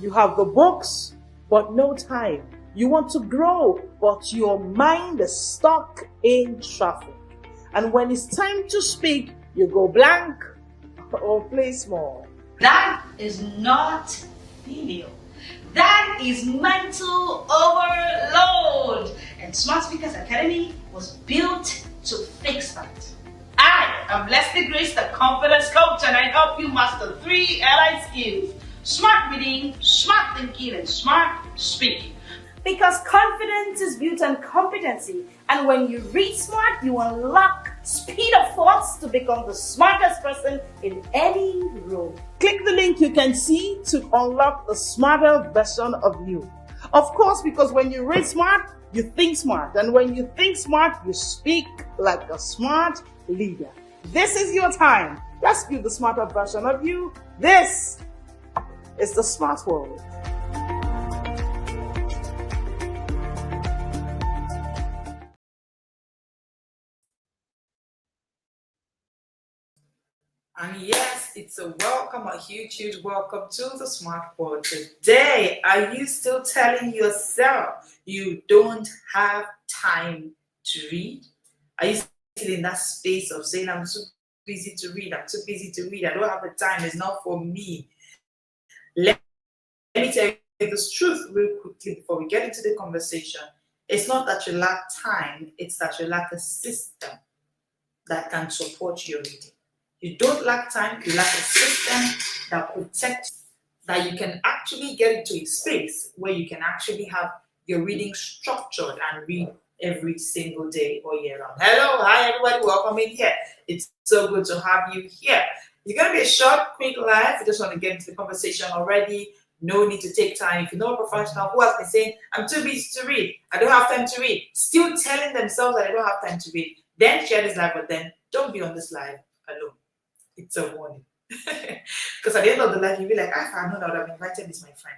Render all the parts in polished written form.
You have the books, but no time. You want to grow, but your mind is stuck in traffic. And when it's time to speak, you go blank or play small. That is not failure. That is mental overload. And Smart Speakers Academy was built to fix that. I am Leslie Grace, the confidence coach, and I help you master 3 allied skills: smart reading, smart thinking, and smart speaking. Because confidence is built on competency, and when you read smart, you unlock speed of thoughts to become the smartest person in any room. Click the link you can see to unlock the smarter version of you. Of course, because when you read smart, you think smart. And when you think smart, you speak like a smart leader. This is your time. Let's build the smarter version of you. This is the Smart World. And yes, it's a welcome, a huge welcome to the Smart World. Today, are you still telling yourself you don't have time to read? Are you still in that space of saying, I'm too busy to read, I don't have the time, it's not for me? Let me tell you this truth real quickly before we get into the conversation. It's not that you lack time, it's that you lack a system that can support your reading. You don't lack time, you lack a system that protects, that you can actually get into a space where you can actually have your reading structured and read every single day or year round. Hello, hi everybody, welcome in here. It's so good to have you here. It's going to be a short, quick live. You just want to get into the conversation already. No need to take time. If you know a professional who has been saying, I'm too busy to read, I don't have time to read, still telling themselves that I don't have time to read, then share this live, but then don't be on this live alone. It's a warning. Because at the end of the life, you'll be like, I know that I would have invited this my friend.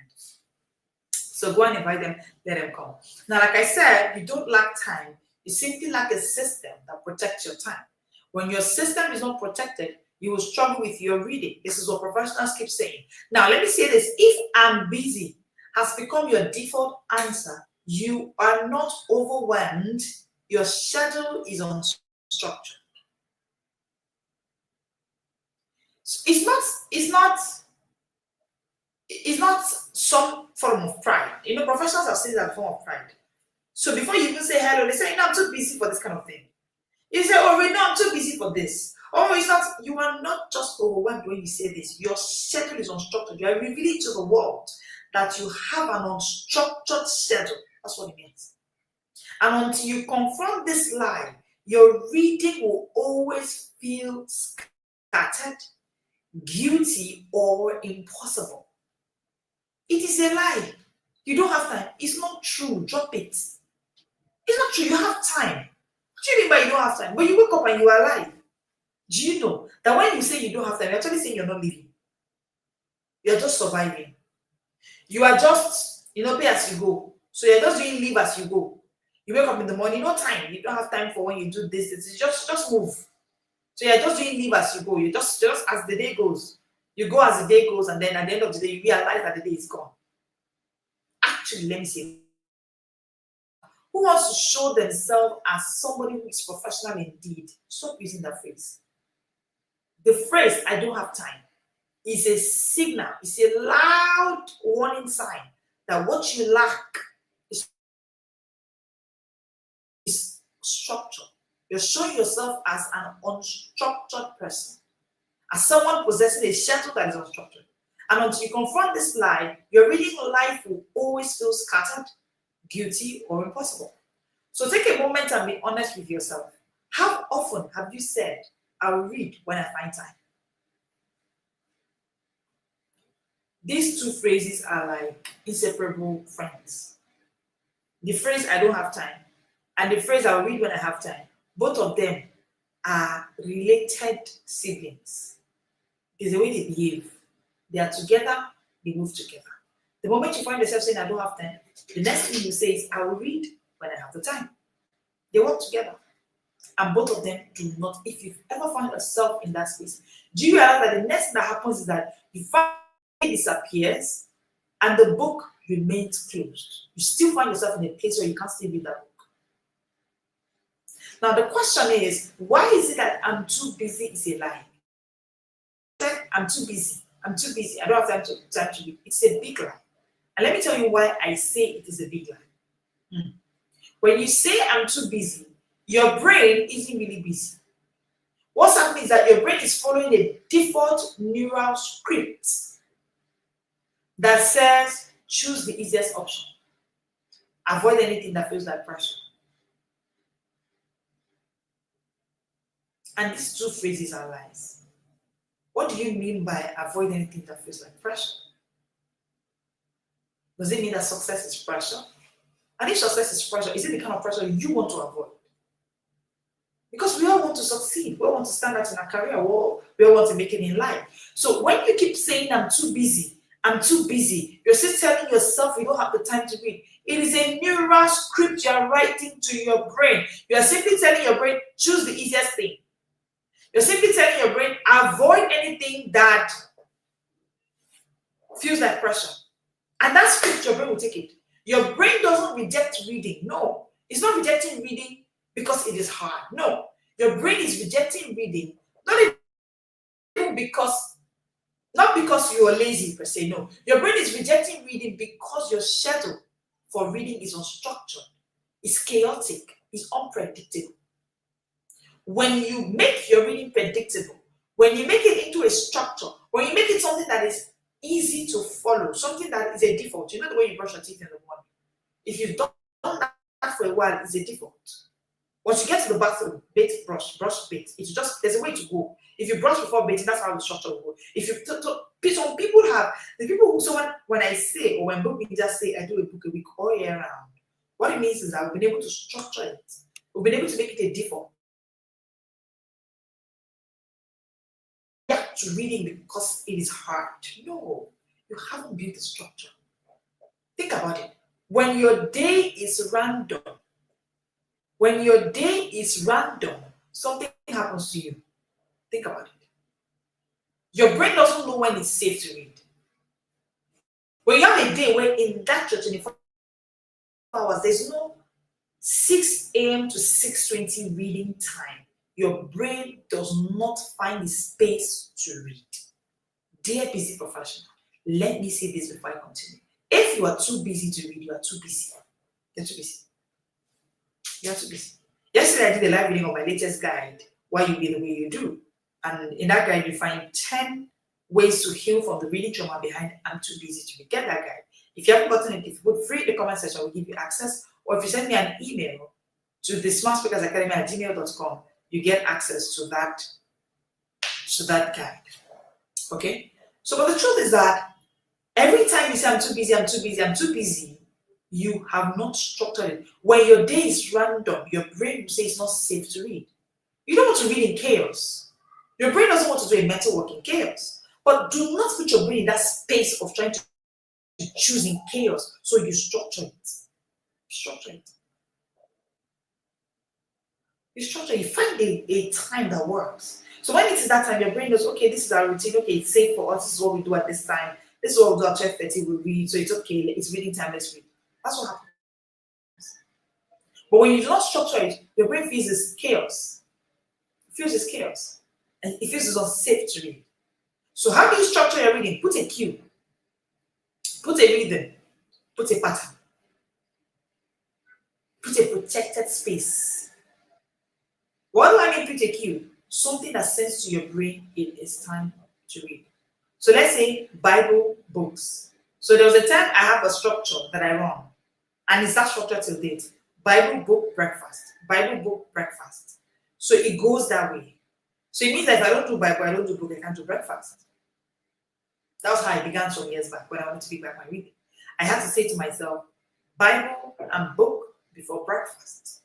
So go and invite them, let them come. Now, like I said, you don't lack time. You simply lack a system that protects your time. When your system is not protected, you will struggle with your reading. This is what professionals keep saying. Now, let me say this. If I'm busy has become your default answer, you are not overwhelmed. Your schedule is unstructured. It's not some form of pride. You know, professionals have seen that form of pride. So before you even say hello, they say, I'm too busy for this kind of thing. You say, oh, no, I'm too busy for this. Oh, it's not, you are not just overwhelmed when you say this. Your schedule is unstructured. You are revealing to the world that you have an unstructured schedule. That's what it means. And until you confront this lie, your reading will always feel scattered, guilty, or impossible. It is a lie. You don't have time. It's not true. Drop it. It's not true. You have time. What do you mean by you don't have time? When you wake up and you are alive, do you know that when you say you don't have time, you're actually saying you're not living? You're just surviving. You are just, pay as you go. So you're just doing live as you go. You wake up in the morning, no time. You don't have time for when you do this. It's just move. So you're just doing live as you go. You just as the day goes. You go as the day goes, and then at the end of the day, you realize that the day is gone. Actually, let me say, who wants to show themselves as somebody who is professional indeed? Stop using that phrase. The phrase, I don't have time, is a signal, it's a loud warning sign that what you lack is structure. You're showing yourself as an unstructured person, as someone possessing a schedule that is unstructured. And until you confront this lie, your reading life will always feel scattered, guilty, or impossible. So take a moment and be honest with yourself. How often have you said, I'll read when I find time? These two phrases are like inseparable friends. The phrase, I don't have time, and the phrase, I'll read when I have time, both of them are related siblings. It's the way they behave. They are together, they move together. The moment you find yourself saying, I don't have time, the next thing you say is, I will read when I have the time. They work together. And both of them do not. If you've ever found yourself in that space, do you realize that the next thing that happens is that the fire disappears and the book remains closed. You still find yourself in a place where you can't still read that book. Now the question is, why is it that I'm too busy is a lie? I'm too busy. I'm too busy. I don't have time to read. It's a big lie. And let me tell you why I say it is a big lie. When you say I'm too busy, your brain isn't really busy. What's happening is that your brain is following a default neural script that says choose the easiest option. Avoid anything that feels like pressure. And these two phrases are lies. What do you mean by avoid anything that feels like pressure? Does it mean that success is pressure? And if success is pressure, is it the kind of pressure you want to avoid? Because we all want to succeed. We all want to stand out in our career. We all want to make it in life. So when you keep saying, I'm too busy, you're still telling yourself you don't have the time to read. It is a neural script you're writing to your brain. You are simply telling your brain, choose the easiest thing. You're simply telling your brain, avoid anything that feels like pressure. And that script, your brain will take it. Your brain doesn't reject reading. No, it's not rejecting reading because it is hard. No, your brain is rejecting reading not because you are lazy per se. No, your brain is rejecting reading because your schedule for reading is unstructured, it's chaotic, it's unpredictable. When you make your reading predictable, when you make it into a structure, when you make it something that is easy to follow, something that is a default. You know the way you brush your teeth in the morning. If you've done that for a while, it's a default. Once you get to the bathroom, bait, brush, bait. It's just, there's a way to go. If you brush before baiting, that's how the structure will go. If you, some people have, the people who, so when I say, or when book just say, I do a book a week all year round, what it means is that we've been able to structure it. We've been able to make it a default. To reading because it is hard. No, you haven't built the structure. Think about it. When your day is random, something happens to you. Think about it. Your brain doesn't know when it's safe to read. When you have a day where in that 24 hours, there's no 6 a.m. to 6:20 reading time, your brain does not find the space to read. Dear busy professional, let me say this before I continue. If you are too busy to read, you are too busy. You're too busy. You're too busy. Yesterday, I did a live reading of my latest guide, Why You Be the Way You Do. And in that guide, you find 10 ways to heal from the reading trauma behind I'm too busy to read. Get that guide. If you haven't gotten it, if you put free in the comment section, I will give you access. Or if you send me an email to the smartspeakersacademy@gmail.com, you get access to that guide. Okay? So, but the truth is that every time you say I'm too busy, you have not structured it. When your day is random, your brain will say it's not safe to read. You don't want to read in chaos. Your brain doesn't want to do a mental work in chaos. But do not put your brain in that space of trying to choose in chaos. So you structure it. Structure it. You find a time that works. So when it is that time, your brain knows, okay, this is our routine, okay, it's safe for us, this is what we do at this time, this is what we'll do at 12:30, we read, so it's okay, it's reading time, let's read. That's what happens. But when you do not structure it, your brain feels it's chaos. It feels it's chaos. And it feels it's unsafe to read. So how do you structure your reading? Put a cue. Put a rhythm. Put a pattern. Put a protected space. What do I mean put a cue? Something that sends to your brain it is time to read. So let's say Bible books. So there was a time I have a structure that I run. And it's that structure till date. Bible book breakfast. Bible book breakfast. So it goes that way. So it means that if I don't do Bible, I don't do book, I can't do breakfast. That was how I began some years back when I wanted to pick back my reading. I had to say to myself, Bible and book before breakfast.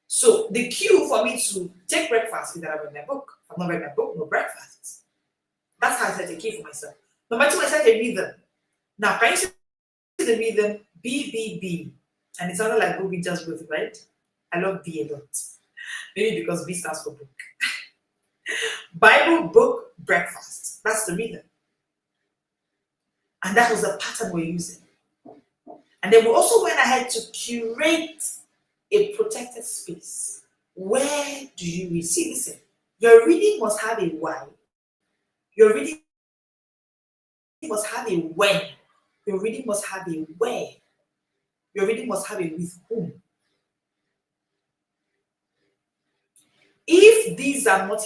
So the cue for me to take breakfast is that I read my book. If I've not read my book, no breakfast. That's how I set a cue for myself. Number two, I set a rhythm. Now, can you see the rhythm? B. And it sounded like Bobby just wrote it, right? I love B a lot. Maybe because B stands for book. Bible, book, breakfast. That's the rhythm. And that was the pattern we're using. And then we also went ahead to curate a protected space. Where do you read? See, listen, your reading must have a why. Your reading must have a when. Your reading must have a where. Your reading must have a with whom. If these are not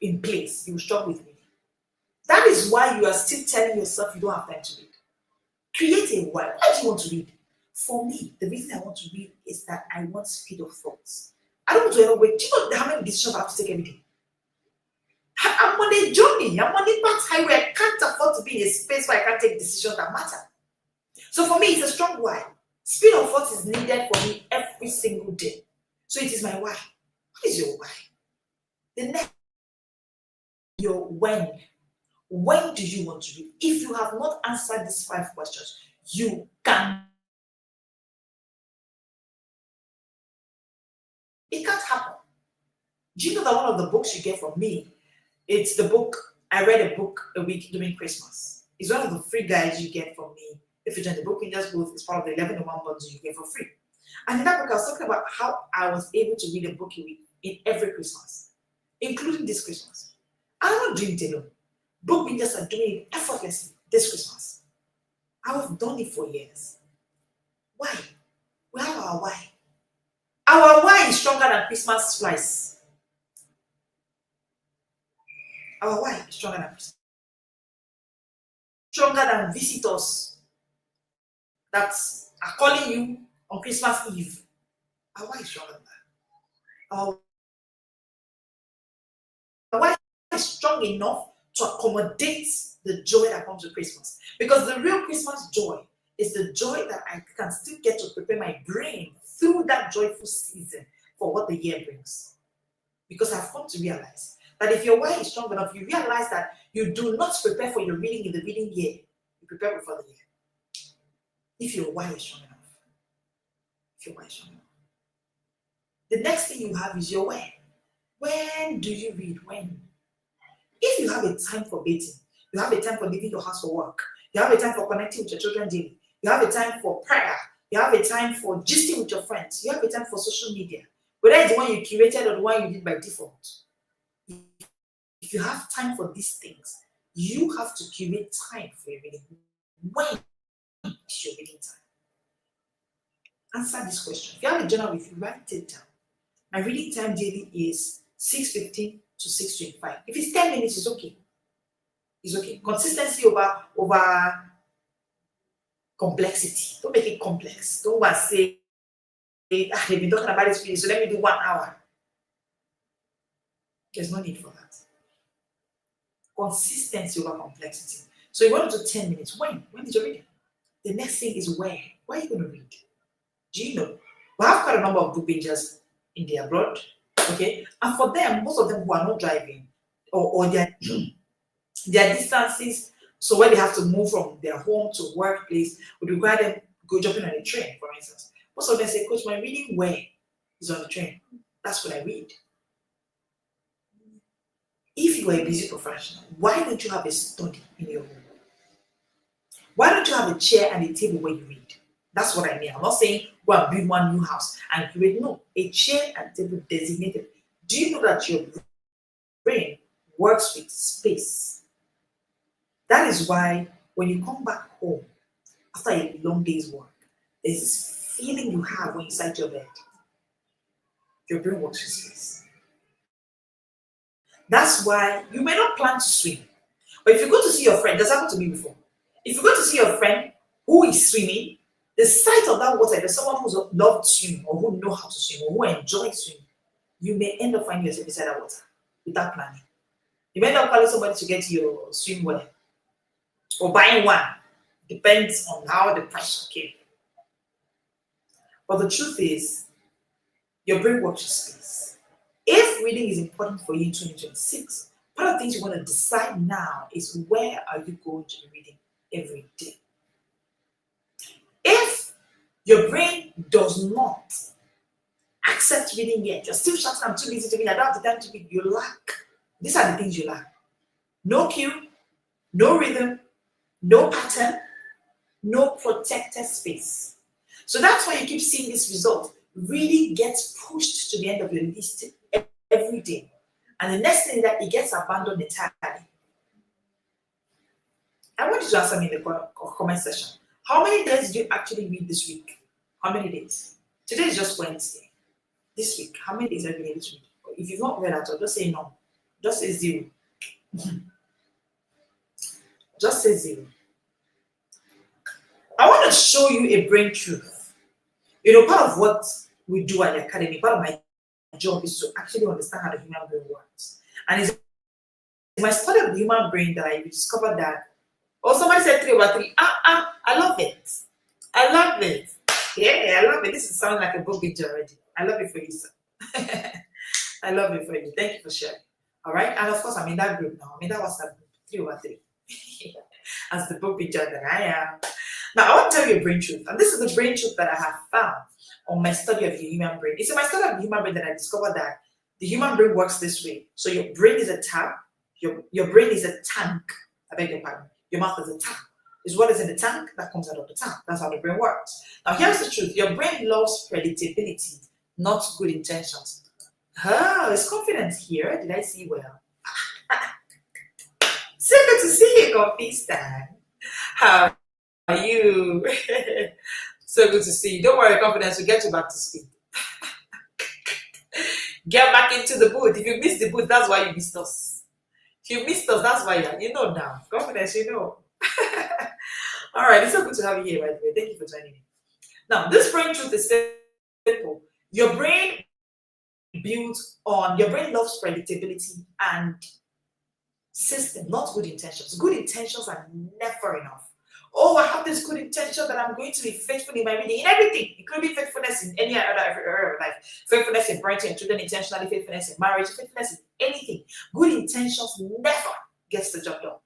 in place, you will struggle with reading. That is why you are still telling yourself you don't have time to read. Create a why. Why do you want to read? For me, the reason I want to read is that I want speed of thoughts. I don't want to ever wait. Do you know how many decisions I have to take every day? I'm on a journey. I'm on a path highway. I can't afford to be in a space where I can't take decisions that matter. So for me, it's a strong why. Speed of thought is needed for me every single day. So it is my why. What is your why? The next, your when. When do you want to read? If you have not answered these 5 questions, you can. It can't happen. Do you know that one of the books you get from me, it's the book, I read a book a week during Christmas. It's one of the free guides you get from me. If you join the Book Rangers booth, it's part of the 11-in-1 bundle you get for free. And in that book, I was talking about how I was able to read a book a week in every Christmas, including this Christmas. I'm not doing it alone. Book Rangers are doing it effortlessly this Christmas. I have done it for years. Why? We have our why. Our why is stronger than Christmas rice. Our why is stronger than Christmas. Stronger than visitors that are calling you on Christmas Eve. Our why is stronger than that. Our why is strong enough to accommodate the joy that comes with Christmas. Because the real Christmas joy is the joy that I can still get to prepare my brain through that joyful season for what the year brings. Because I've come to realize that if your why is strong enough, you realize that you do not prepare for your reading in the reading year. You prepare before the year. If your why is strong enough. If your why is strong enough. The next thing you have is your where. When do you read? When? If you have a time for bathing, you have a time for leaving your house for work, you have a time for connecting with your children daily, you have a time for prayer, you have a time for gisting with your friends, you have a time for social media, whether it's the one you curated or the one you did by default. If you have time for these things, you have to curate time for your reading. When is your reading time? Answer this question. If you have a journal with you, write it down. My reading time daily is 6:15 to 6:25. If it's 10 minutes, it's okay. It's okay. Consistency over complexity. Don't make it complex. Don't want to say, they've been talking about this finish, so let me do 1 hour. There's no need for that. Consistency over complexity. So you want to do 10 minutes. When? When did you read? The next thing is where. Where are you going to read? Do you know? We have quite a number of book pages in the abroad. Okay, and for them, most of them who are not driving or their distances, so when they have to move from their home to workplace, would require them go jumping on a train, for instance. Most of them say, Coach, my reading where is on the train. That's what I read. If you are a busy professional, why don't you have a study in your home? Why don't you have a chair and a table where you read? That's what I mean. I'm not saying go and build one new house and create. No, a chair and table designated. Do you know that your brain works with space? That is why when you come back home after a long day's work, there's this feeling you have when you sit your bed. Your brain works with space. That's why you may not plan to swim. But if you go to see your friend, that's happened to me before. If you go to see your friend who is swimming, the sight of that water, if there's someone who's loved to swim or who knows how to swim or who enjoys swimming, you may end up finding yourself beside that water without planning. You may end up calling somebody to get your swimwear or buying one. Depends on how the pressure came. But the truth is, your brain works with space. If reading is important for you in 2026, part of the things you want to decide now is where are you going to be reading every day? If your brain does not accept reading yet, you're still shouting, I'm too busy to read, I don't have the time to read, you lack. These are the things you lack. No cue, no rhythm, no pattern, no protected space. So that's why you keep seeing this result. Reading gets pushed to the end of your list every day. And the next thing is that it gets abandoned entirely. I want you to answer me in the comment section. How many days did you actually read this week? How many days? Today is just Wednesday. This week, how many days have you been able to read? If you've not read at all, just say no. Just say 0. Just say 0. I want to show you a brain truth. Part of what we do at the academy, part of my job is to actually understand how the human brain works. And it's in my study of the human brain that I discovered that, somebody said 3/3. I love it. I love it. Yeah, I love it. This is sounding like a book picture already. I love it for you, sir. I love it for you. Thank you for sharing. All right. And of course, I'm in that group now. I'm in that WhatsApp group, 3/3. As the book picture that I am. Now, I want to tell you a brain truth. And this is the brain truth that I have found on my study of the human brain. It's in my study of the human brain that I discovered that the human brain works this way. So your brain is a tap. Your brain is a tank. I beg your pardon. Your mouth is a tap. It's what is in the tank that comes out of the tank. That's how the brain works. Now, here's the truth. Your brain loves predictability, not good intentions. There's confidence here. Did I see well? So good to see you, Coffee Stan. How are you? So good to see you. Don't worry, confidence will get you back to speed. Get back into the booth. If you missed the booth, that's why you missed us. If you missed us, that's why you know now. Confidence, you know. All right, it's so good to have you here, by the way. Thank you for joining me. Now, this brain truth is simple. Your brain loves predictability and system, not good intentions. Good intentions are never enough. I have this good intention that I'm going to be faithful in my reading, in everything. It could be faithfulness in any other area of life. Faithfulness in parenting children intentionally, faithfulness in marriage, faithfulness in anything. Good intentions never gets the job done.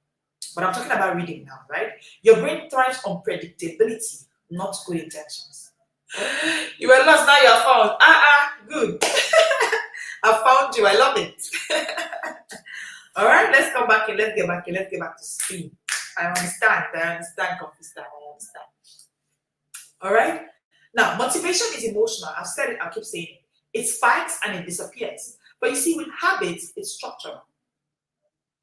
But I'm talking about reading now, right? Your brain thrives on predictability, not good intentions. You were lost, now you're found. Good. I found you. I love it. All right, let's come back and let's get back to speed. I understand, Confessor. I understand. All right. Now, motivation is emotional. I've said it. I'll keep saying it. It spikes and it disappears. But you see, with habits, it's structural.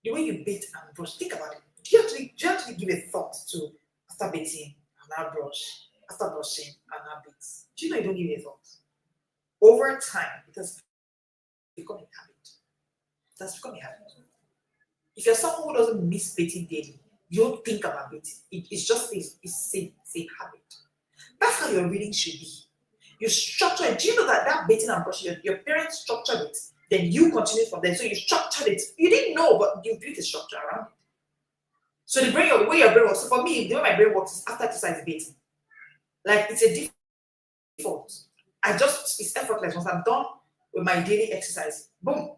The way you beat and brush. Think about it. Do you actually give a thought to after beating and now brush, after brushing and now beat? Do you know you don't give it a thought? Over time, it has become a habit. It has become a habit. If you're someone who doesn't miss beating daily, you don't think about it. It's just a habit. That's how your reading should be. You structure it. Do you know that beating and brushing, your parents structured it, then you continue from there. So you structured it. You didn't know, but you built a structure around it. So the way your brain works. So for me, the way my brain works is after exercise beating. Like it's a default. It's effortless. Once I'm done with my daily exercise, boom.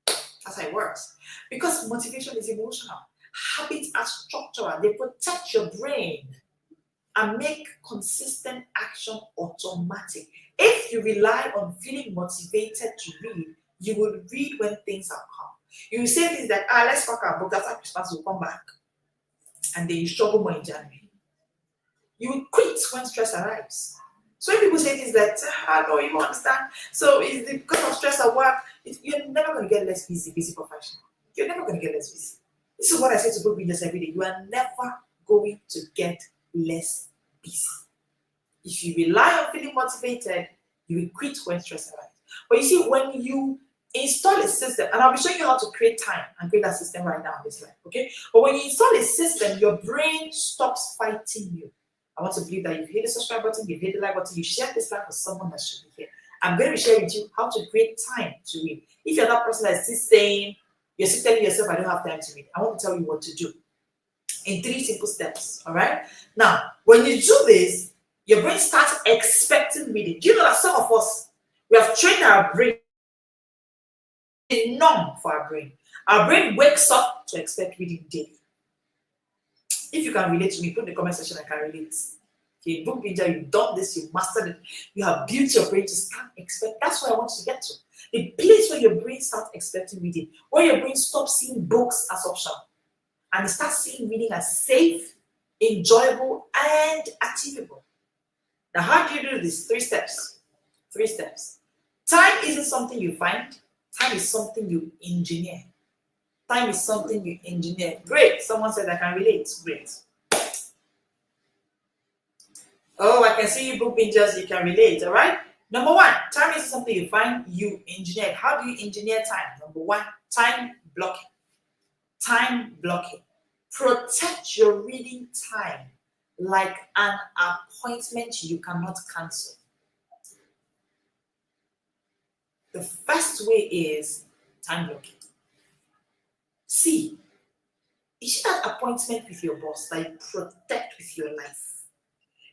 That's how it works. Because motivation is emotional. Habits are structural. They protect your brain and make consistent action automatic. If you rely on feeling motivated to read, you will read when things are calm. You will say things like, let's fuck our book. After Christmas, we'll come back. And then you struggle more in January. You will quit when stress arrives. So when people say things like, no, you don't understand. So it's because of stress at work, you're never going to get less busy professional. You're never going to get less busy. This is what I say to book readers every day. You are never going to get less busy. If you rely on feeling motivated, you will quit when stress arrives. But you see, when you install a system, and I'll be showing you how to create time and create that system right now on this slide, okay? But when you install a system, your brain stops fighting you. I want to believe that you've hit the subscribe button, you've hit the like button, you share this live with someone that should be here. I'm going to be sharing with you how to create time to read. If you're that person that's still saying, you're still telling yourself, I don't have time to read, I want to tell you what to do in 3 simple steps, all right? Now, when you do this, your brain starts expecting reading. Do you know that some of us, we have trained our brain, numb for our brain. Our brain wakes up to expect reading daily. If you can relate to me, put in the comment section, I can relate. Okay, book reader, you've done this, you've mastered it, you have built your brain to start expect. That's what I want you to get to. The place where your brain starts expecting reading, where your brain stops seeing books as optional and it starts seeing reading as safe, enjoyable, and achievable. Now, how do you do this? 3 steps. 3 steps. Time isn't something you find. Time is something you engineer. Time is something you engineer. Great. Someone said I can relate. Great. Oh, I can see you book pictures. You can relate. All right. Number 1, time isn't something you find. You engineer. How do you engineer time? Number 1, time blocking. Time blocking. Protect your reading time like an appointment you cannot cancel. The first way is time blocking. See, you see that appointment with your boss that you protect with your life.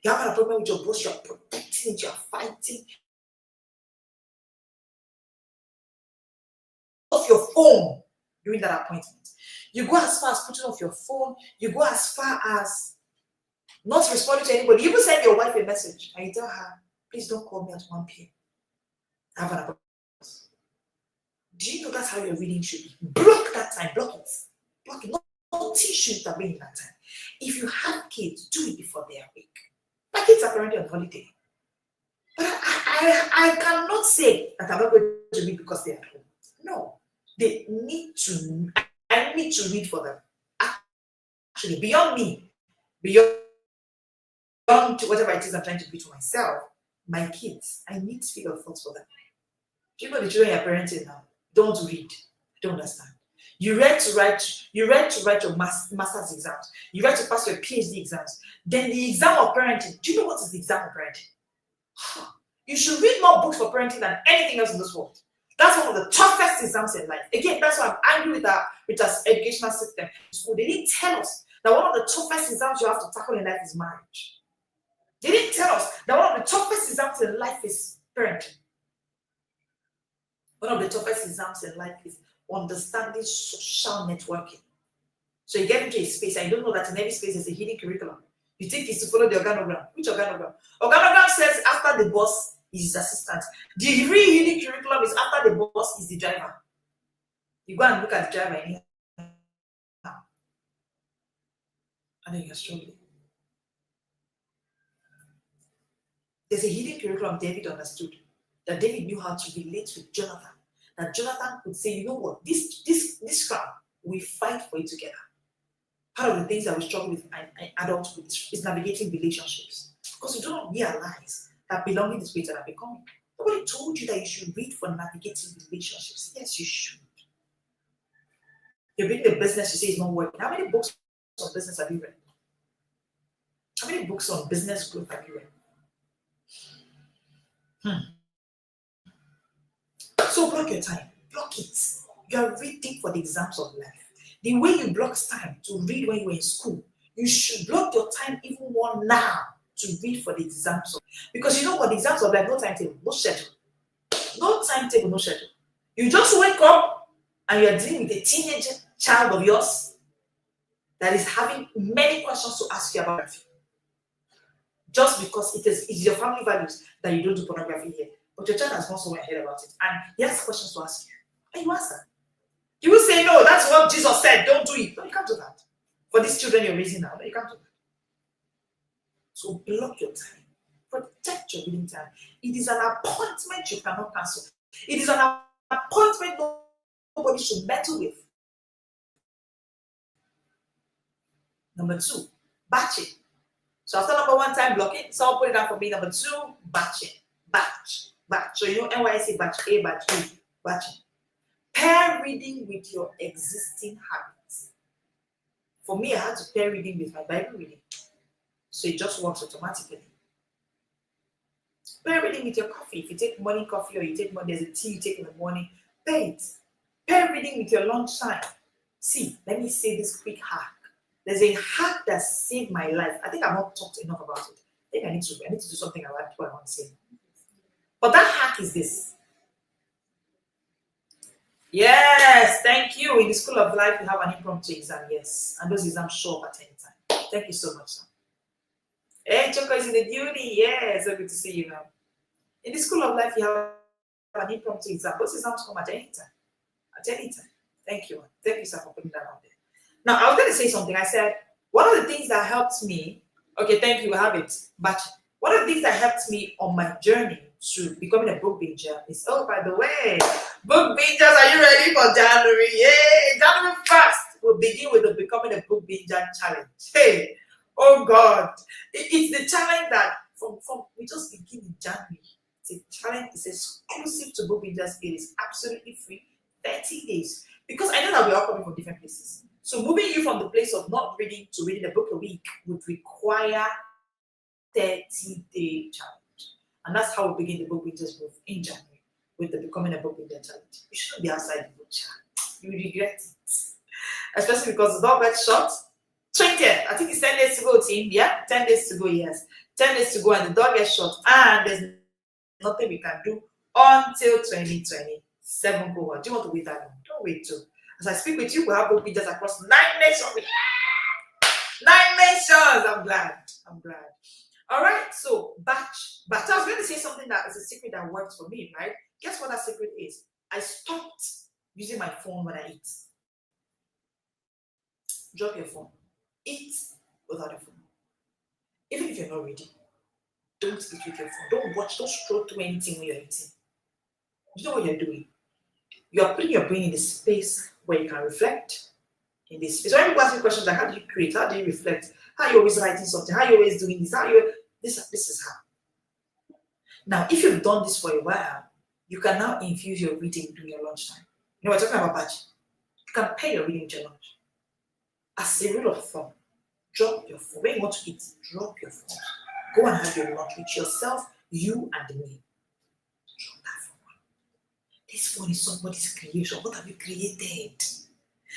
You have an appointment with your boss, you're protecting it, you're fighting. Off your phone during that appointment. You go as far as putting off your phone, you go as far as not responding to anybody. You even send your wife a message and you tell her, please don't call me at 1 p.m. I have an appointment. Do you know that's how your reading should be? Block that time, block it. Block it. Nothing should intervene in that time. If you have kids, do it before they are awake. My kids are currently on holiday. But I cannot say that I'm not going to read because they're at home. No. They need to, I need to read for them. Actually, beyond me, beyond whatever it is I'm trying to do to myself, my kids, I need to feel thoughts for them. Do you know the children you're parenting now? Don't read. I don't understand. You read to write your master's exams. You read to pass your PhD exams. Then the exam of parenting. Do you know what is the exam of parenting? You should read more books for parenting than anything else in this world. That's one of the toughest exams in life. Again, that's why I'm angry with our educational system. So they didn't tell us that one of the toughest exams you have to tackle in life is marriage. They didn't tell us that one of the toughest exams in life is parenting. One of the toughest exams in life is understanding social networking. So you get into a space and you don't know that in every space there's a hidden curriculum. You think it's to follow the organogram. Which organogram? Organogram says after the boss is his assistant. The real hidden curriculum is after the boss is the driver. You go and look at the driver and then you're struggling. There's a hidden curriculum David understood. That David knew how to relate with Jonathan. That Jonathan could say, you know what, this crown, we fight for it together. Part of the things that we struggle with in adulthood is navigating relationships. Because we do not realize that belonging is greater than becoming. Nobody told you that you should read for navigating relationships. Yes, you should. You're reading the business, you say it's not working. How many books on business have you read? How many books on business growth have you read? So block your time. Block it. You are reading for the exams of life. The way you block time to read when you were in school, you should block your time even more now to read for the exams of, because you know what, the exams of life, no timetable, no schedule. No timetable, no schedule. You just wake up and you are dealing with a teenage child of yours that is having many questions to ask you about life. Just because it's your family values that you don't do pornography here. But your child has gone somewhere ahead about it. And he has questions to ask you. And you answer. You will say, no, that's what Jesus said. Don't do it. No, you can't do that. For these children you're raising now, no, you can't do that. So block your time. Protect your reading time. It is an appointment you cannot cancel. It is an appointment nobody should meddle with. Number 2, batching. So after number 1, time blocking, someone put it down for me. Number 2, batching. Batch. So you know NYC batch A, batch B, batching. Pair reading with your existing habits. For me, I had to pair reading with my Bible reading. So it just works automatically. Pair reading with your coffee. If you take morning coffee or you take there's a tea you take in the morning, pair it. Pair reading with your lunchtime. See, let me say this quick hack. There's a hack that saved my life. I think I've not talked enough about it. I think I need to do something about what I want to say. But that hack is this. Yes, thank you. In the School of Life, we have an impromptu exam, yes. And those exams show up at any time. Thank you so much, sir. Hey, Choco is in the duty. Yeah, so good to see you now. In the School of Life, you have an impromptu exam. Those exams come at any time. At any time. Thank you. Thank you, sir, for putting that out there. Now, I was going to say something. I said, One of the things that helped me, okay, thank you, I have it. But one of the things that helped me on my journey to becoming a book binger is, oh, by the way, book bingers, are you ready for January? Yay! January 1st, we'll begin with the Becoming a Book Binger challenge. Hey, oh God. It's the challenge that from we just begin in January. It's a challenge, it's exclusive to book bingers. It is absolutely free, 30 days. Because I know that we are coming from different places. So moving you from the place of not reading to reading a book a week would require 30-day challenge. And that's how we begin the book bingers move in January with the Becoming a Book Binger challenge. You shouldn't be outside the book challenge. You will regret it. Especially because the door gets shut. 20th, I think it's 10 days to go, team. Yeah, 10 days to go, yes. 10 days to go, and the door gets shut, and there's nothing we can do until 2027 cohort. Do you want to wait that long? Don't wait too. As I speak with you, we have book bingers across 9 nations. Yeah! 9 nations. I'm glad. All right, so batch. I was going to say something that is a secret that works for me, right? Guess what that secret is? I stopped using my phone when I eat. Drop your phone. Eat without a phone. Even if you're not ready, don't eat with your phone. Don't watch, don't scroll through anything when you're eating. You know what you're doing? You're putting your brain in the space where you can reflect. In this space. So when people ask you questions like, how do you create? How do you reflect? How are you always writing something? How are you always doing this? This is how. Now, if you've done this for a while, you can now infuse your reading during your lunchtime. You know, we're talking about batch. You can pair your reading with your lunch. As a rule of thumb, drop your phone. When you want to eat, drop your phone. Go and have your lunch with yourself, you and the meal. Drop that phone. This phone is somebody's creation. What have you created?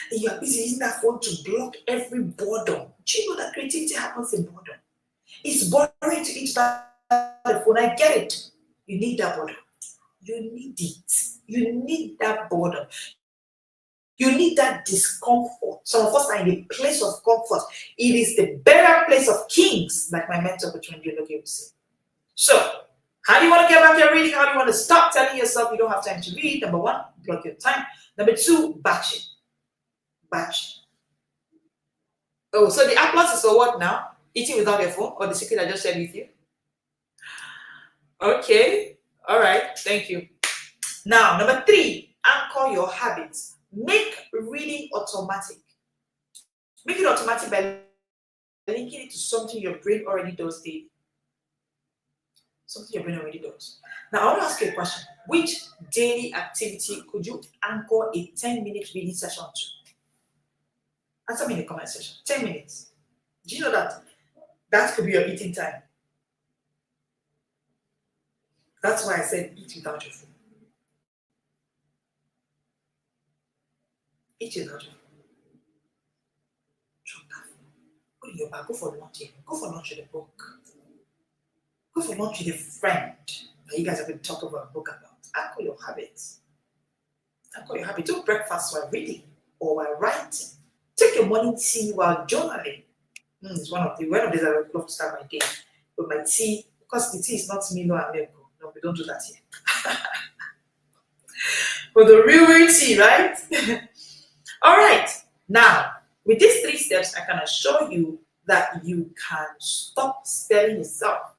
And you are busy using that phone to block every boredom. Do you know that creativity happens in boredom? It's boring to eat that phone. I get it. You need that boredom. You need it. You need that boredom. You need that discomfort. Some of us are in a place of comfort. It is the better place of kings, like my mentor, Bertrand Diologue would say. So, how do you want to get back to your reading? How do you want to stop telling yourself you don't have time to read? Number 1, block your time. Number 2, batching. Oh, so the applause is for what now? Eating without your phone, or the secret I just shared with you? Okay, all right, thank you. Now, number 3, anchor your habits. Make reading automatic. Make it automatic by linking it to something your brain already does daily. Something your brain already does. Now, I want to ask you a question. Which daily activity could you anchor a 10-minute reading session to? Answer me in the comment section. 10 minutes. Do you know that that could be your eating time? That's why I said eat without your phone. Eat without your phone. Drop that phone. Put in your bag. Go for lunch. Go for lunch with a book. Go for lunch with a friend that you guys are going to talk about a book about. Anchor your habits. Anchor your habits. Do breakfast while reading or while writing. Take your morning tea while journaling. It's one of the days I would love to start my day with my tea, because the tea is not Milo and milk. No, we don't do that here. But the real tea, right? All right. Now, with these 3 steps, I can assure you that you can stop telling yourself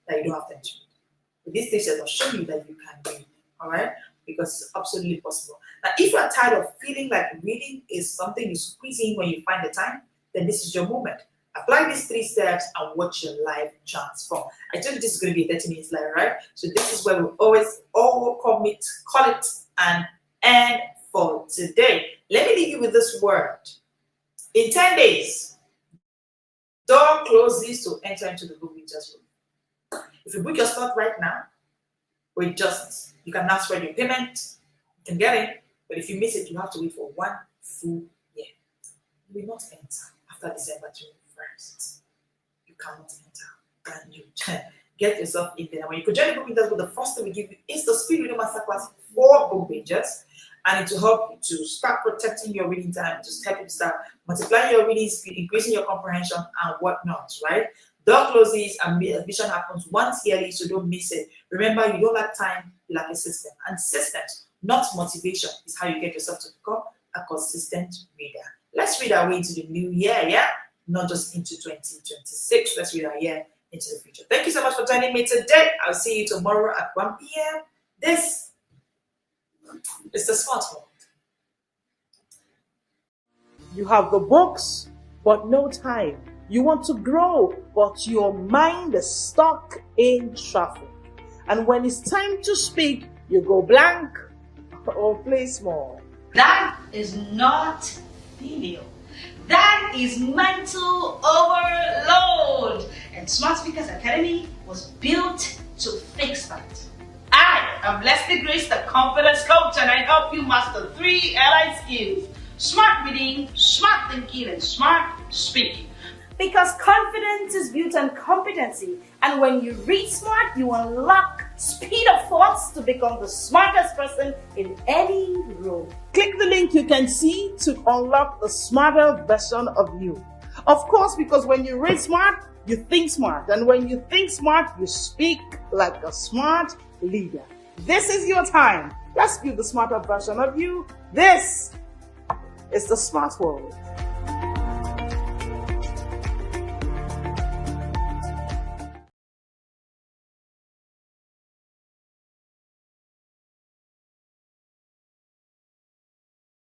that you don't have time to read. With these 3 steps, I'll show you that you can read. All right? Because it's absolutely possible. Now, if you are tired of feeling like reading is something you squeeze in when you find the time, then this is your moment. Apply these 3 steps and watch your life transform. I told you this is going to be a 30 minutes live, right? So this is where we always call it an end for today. Let me leave you with this word. In 10 days, door closes to enter into the book bingers room. If you book your slot right now, you can now spread your payment, you can get it, but if you miss it, you have to wait for 1 full year. You will not enter after December 21st. You cannot enter. Brand new. Get yourself in there. When you could join the book bingers, the first thing we give you is the Speed Reading Masterclass for book bingers, and it will help you to start protecting your reading time, to help you to start multiplying your reading speed, increasing your comprehension, and whatnot, right? Door closes and admission happens once yearly, so don't miss it. Remember, you don't like time, you like a system. And systems, not motivation, is how you get yourself to become a consistent reader. let's read our way into the new year, yeah? Not just into 2026. Let's read our year into the future. Thank you so much for joining me today. I'll see you tomorrow at 1 p.m. This is the Smart World. You have the books, but no time. You want to grow, but your mind is stuck in traffic. And when it's time to speak, you go blank or play small. That is not failure. That is mental overload. And Smart Speakers Academy was built to fix that. I am Leslie Grace, the confidence coach, and I help you master 3 allied skills: smart reading, smart thinking, and smart speaking. Because confidence is built on competency, and when you read smart, you unlock speed of thoughts to become the smartest person in any room. Click the link you can see to unlock the smarter version of you. Of course, because when you read smart, you think smart. And when you think smart, you speak like a smart leader. This is your time. Let's build the smarter version of you. This is the Smart World.